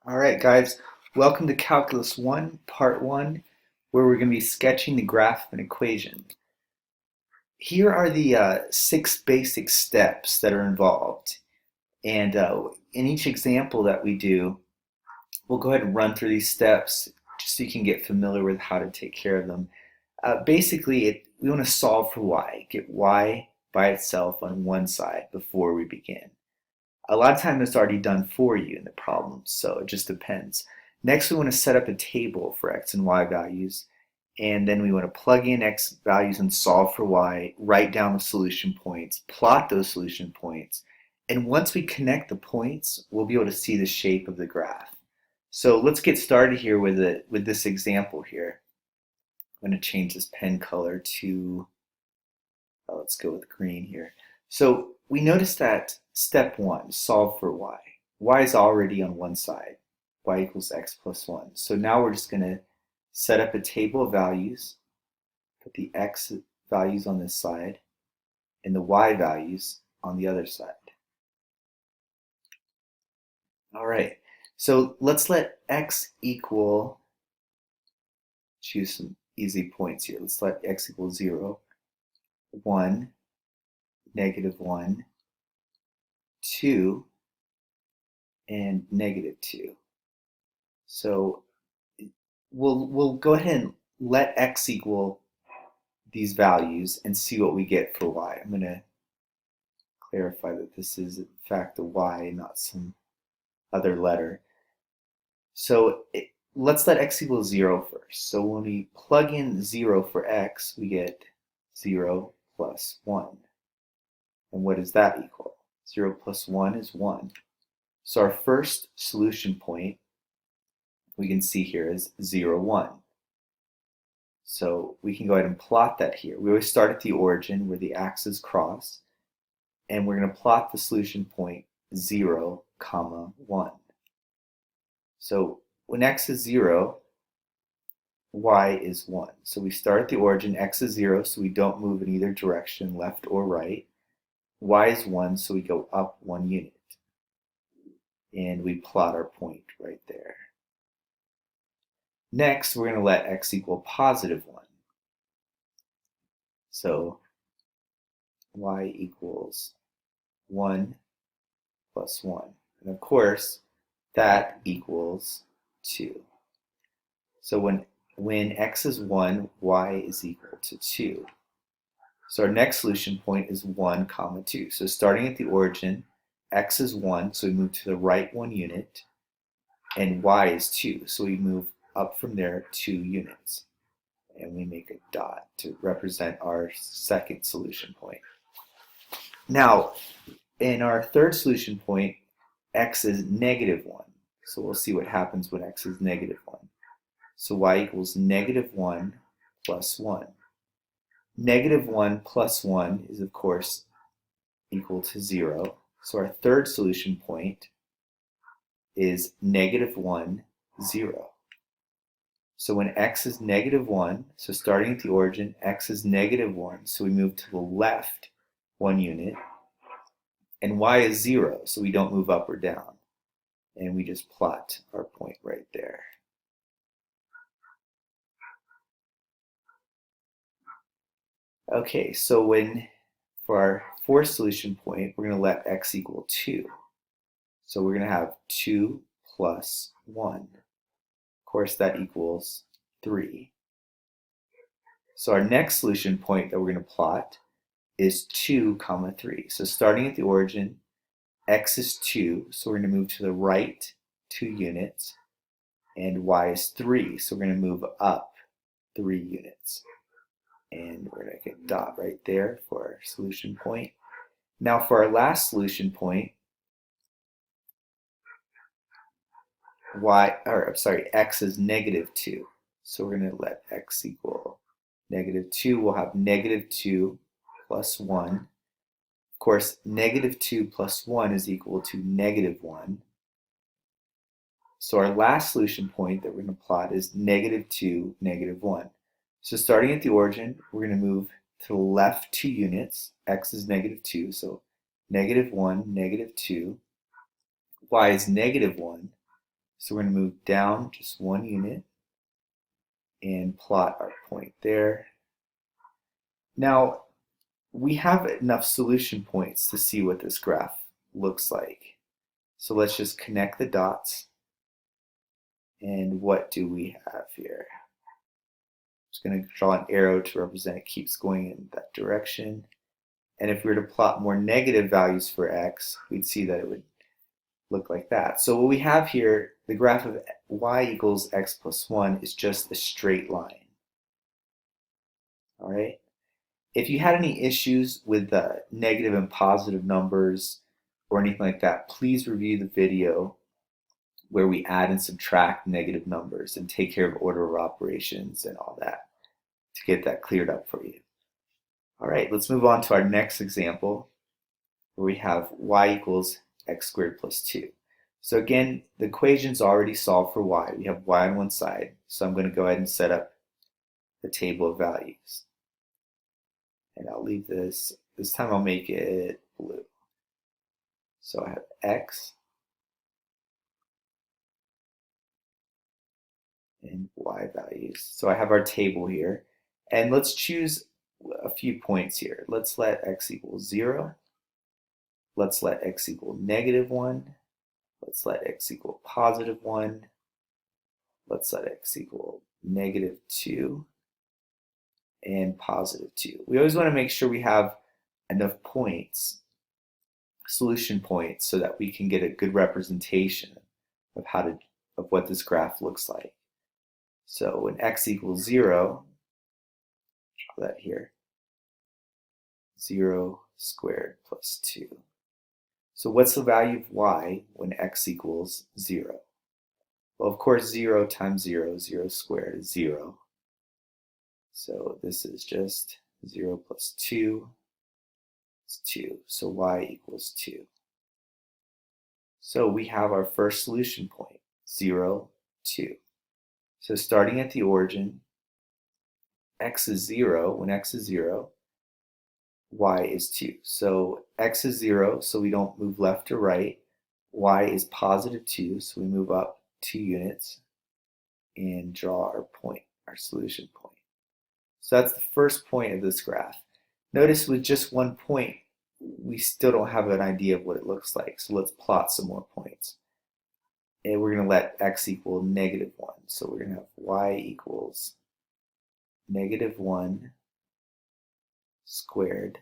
All right, guys, welcome to Calculus 1, Part 1, where we're going to be sketching the graph of an equation. Here are the 6 basic steps that are involved. And in each example that we do, we'll go ahead and run through these steps just so you can get familiar with how to take care of them. Basically, we want to solve for y, get y by itself on one side before we begin. A lot of time it's already done for you in the problem, so it just depends. Next, we want to set up a table for x and y values, and then we want to plug in x values and solve for y, write down the solution points, plot those solution points, and once we connect the points, we'll be able to see the shape of the graph. So let's get started here with this example here. I'm going to change this pen color to, let's go with green here. So we notice that step 1, solve for y. Y is already on one side, y equals x plus 1. So now we're just going to set up a table of values, put the x values on this side, and the y values on the other side. All right, so let's let x equal, choose some easy points here. Let's let x equal 0, 1, -1, 2, and -2. So we'll go ahead and let x equal these values and see what we get for y. I'm going to clarify that this is in fact a y, not some other letter. So let's let x equal 0 first. So when we plug in 0 for x, we get 0 plus 1. And what does that equal? 0 plus 1 is 1. So our first solution point we can see here is 0, 1. So we can go ahead and plot that here. We always start at the origin where the axes cross, and we're going to plot the solution point 0, 1. So when x is 0, y is 1. So we start at the origin, x is 0, so we don't move in either direction, left or right. Y is 1, so we go up 1 unit. And we plot our point right there. Next, we're going to let x equal +1. So y equals 1 plus 1. And of course, that equals 2. So when x is 1, y is equal to 2. So our next solution point is 1, 2. So starting at the origin, x is 1, so we move to the right 1 unit, and y is 2, so we move up from there 2 units. And we make a dot to represent our second solution point. Now, in our third solution point, x is -1. So we'll see what happens when x is -1. So y equals -1 plus 1. -1 plus 1 is, of course, equal to 0. So our third solution point is -1, 0. So when x is -1, so starting at the origin, x is -1, so we move to the left 1 unit, and y is 0, so we don't move up or down. And we just plot our point right there. Okay, so for our fourth solution point, we're going to let x equal 2. So we're going to have 2 plus 1. Of course, that equals 3. So our next solution point that we're going to plot is 2, 3. So starting at the origin, x is 2, so we're going to move to the right 2 units, and y is 3, so we're going to move up 3 units. And we're going to get a dot right there for our solution point. Now for our last solution point, x is -2. So we're going to let x equal -2. We'll have -2 plus 1. Of course, -2 plus 1 is equal to -1. So our last solution point that we're going to plot is -2, -1. So starting at the origin, we're going to move to the left 2 units. X is -2, so -1, -2. Y is -1. So we're going to move down just 1 unit and plot our point there. Now, we have enough solution points to see what this graph looks like. So let's just connect the dots. And what do we have here? I'm just going to draw an arrow to represent it keeps going in that direction. And if we were to plot more negative values for x, we'd see that it would look like that. So what we have here, the graph of y equals x plus 1 is just a straight line. All right. If you had any issues with the negative and positive numbers or anything like that, please review the video where we add and subtract negative numbers and take care of order of operations and all that to get that cleared up for you. All right, let's move on to our next example where we have y equals x squared plus 2. So again, the equation's already solved for y. We have y on one side, so I'm going to go ahead and set up the table of values. And I'll leave this time I'll make it blue. So I have x and y values. So I have our table here. And let's choose a few points here. Let's let x equal 0. Let's let x equal -1. Let's let x equal +1. Let's let x equal -2 and +2. We always want to make sure we have enough points, solution points, so that we can get a good representation of of what this graph looks like. So when x equals 0, draw that here, 0 squared plus 2. So what's the value of y when x equals 0? Well, of course, 0 times 0, 0 squared is 0. So this is just 0 plus 2 is 2. So y equals 2. So we have our first solution point, 0, 2. So starting at the origin, x is 0. When x is 0, y is 2. So x is 0, so we don't move left or right. Y is +2, so we move up 2 units and draw our point, our solution point. So that's the first point of this graph. Notice with just one point, we still don't have an idea of what it looks like. So let's plot some more points. And we're going to let x equal -1. So we're going to have y equals -1 squared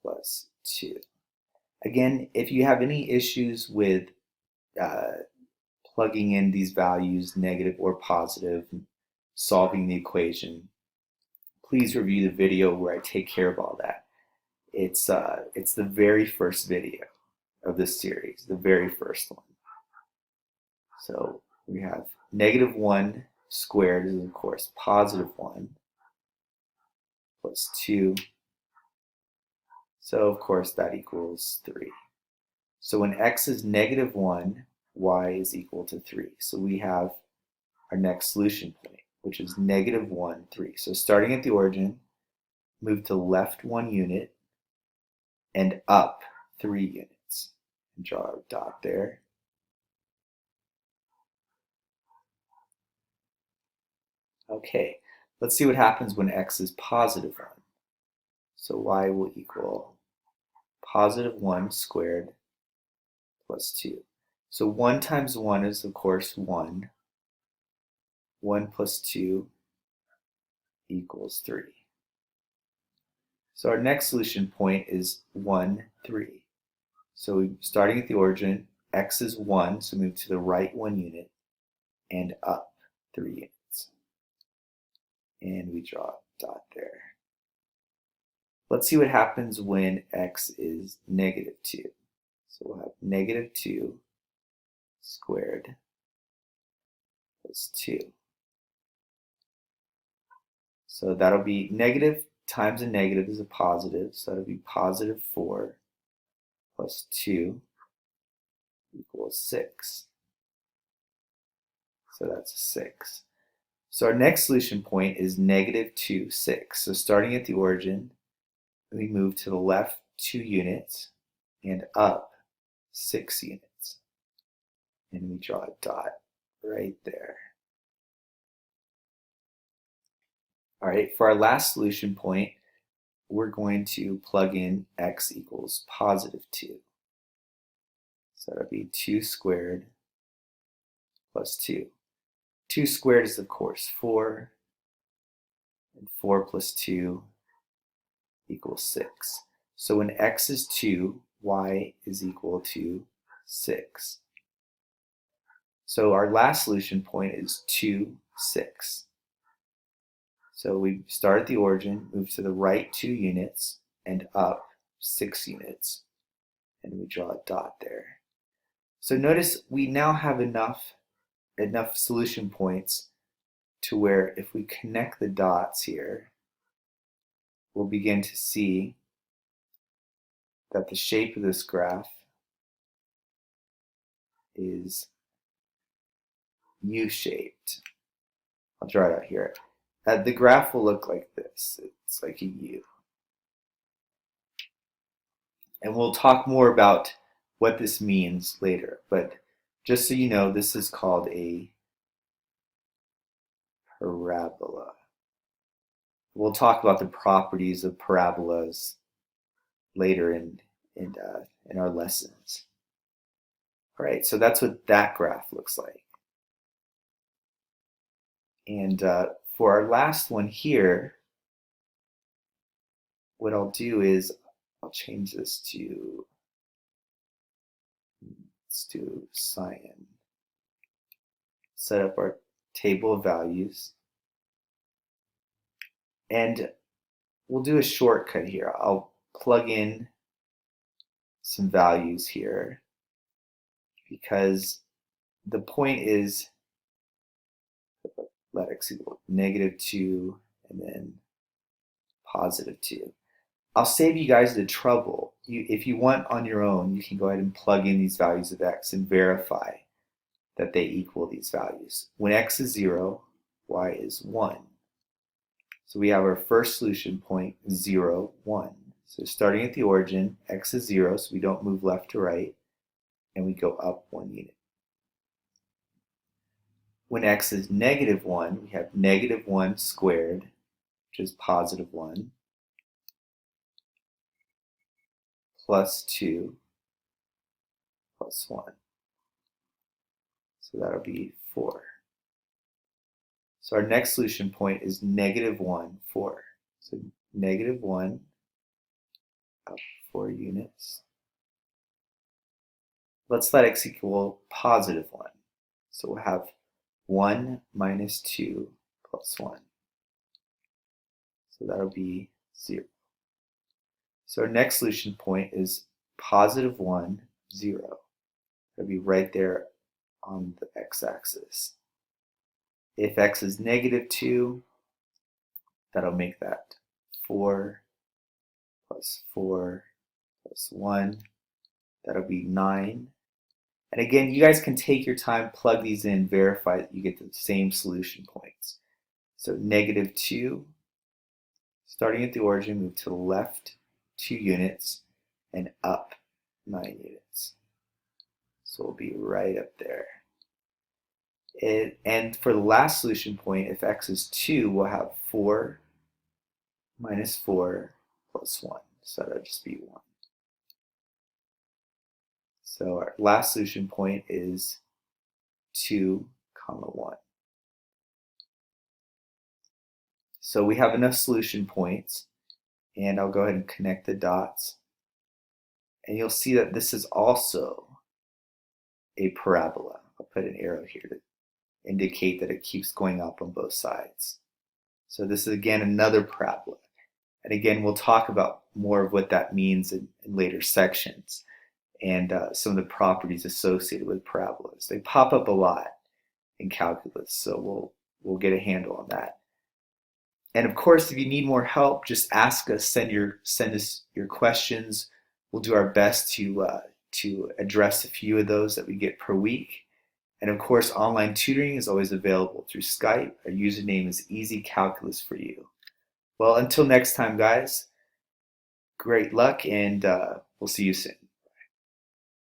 plus 2. Again, if you have any issues with plugging in these values, negative or positive, solving the equation, please review the video where I take care of all that. It's the very first video of this series, the very first one. So we have -1 squared is of course +1 plus 2. So of course that equals 3. So when x is -1, y is equal to 3. So we have our next solution point, which is -1, 3. So starting at the origin, move to left 1 unit and up 3 units. And draw a dot there. Okay, let's see what happens when x is +1. So y will equal +1 squared plus 2. So 1 times 1 is of course 1. 1 plus 2 equals 3. So our next solution point is 1, 3. So starting at the origin, x is 1, so move to the right 1 unit and up 3 units. And we draw a dot there. Let's see what happens when x is -2. So we'll have -2 squared plus 2. So that'll be negative times a negative is a positive, so that'll be +4 plus 2 equals 6. So that's 6. So our next solution point is -2, 6. So starting at the origin, we move to the left 2 units and up 6 units. and we draw a dot right there. All right, for our last solution point, we're going to plug in x equals positive 2. So that'll be 2 squared plus 2. 2 squared is, of course, 4, and 4 plus 2 equals 6. So when x is 2, y is equal to 6. So our last solution point is 2, 6. So we start at the origin, move to the right 2 units, and up 6 units. And we draw a dot there. So notice we now have enough solution points to where if we connect the dots here, we'll begin to see that the shape of this graph is U-shaped. I'll draw it out here. The graph will look like this. It's like a U. And we'll talk more about what this means later, but just so you know, this is called a parabola. We'll talk about the properties of parabolas later in our lessons. All right, so that's what that graph looks like. And for our last one here, what I'll do is I'll change this to, let's do cyan. Set up our table of values. And we'll do a shortcut here. I'll plug in some values here because the point is let x equal -2 and then +2. I'll save you guys the trouble. If you want on your own, you can go ahead and plug in these values of x and verify that they equal these values. When x is 0, y is 1. So we have our first solution point, 0, 1. So starting at the origin, x is 0, so we don't move left to right, and we go up 1 unit. When x is -1, we have -1 squared, which is +1, plus 2, plus 1. So that'll be 4. So our next solution point is -1, 4. So -1 up 4 units. Let's let x equal +1. So we'll have 1 minus 2 plus 1. So that'll be 0. So our next solution point is +1, 0. That'll be right there on the x-axis. If x is -2, that'll make that 4 plus 4 plus 1. That'll be 9. And again, you guys can take your time, plug these in, verify that you get the same solution points. So -2, starting at the origin, move to the left 2 units and up 9 units. So we'll be right up there. And for the last solution point, if x is 2, we'll have 4 minus 4 plus 1. So that'll just be 1. So our last solution point is 2, 1. So we have enough solution points, and I'll go ahead and connect the dots. And you'll see that this is also a parabola. I'll put an arrow here to indicate that it keeps going up on both sides. So this is again another parabola. And again, we'll talk about more of what that means in later sections and some of the properties associated with parabolas. They pop up a lot in calculus, so we'll get a handle on that. And of course, if you need more help, just ask us, send us your questions. We'll do our best to address a few of those that we get per week. And of course, online tutoring is always available through Skype. Our username is Easy Calculus for you. Well, until next time, guys, great luck, and we'll see you soon.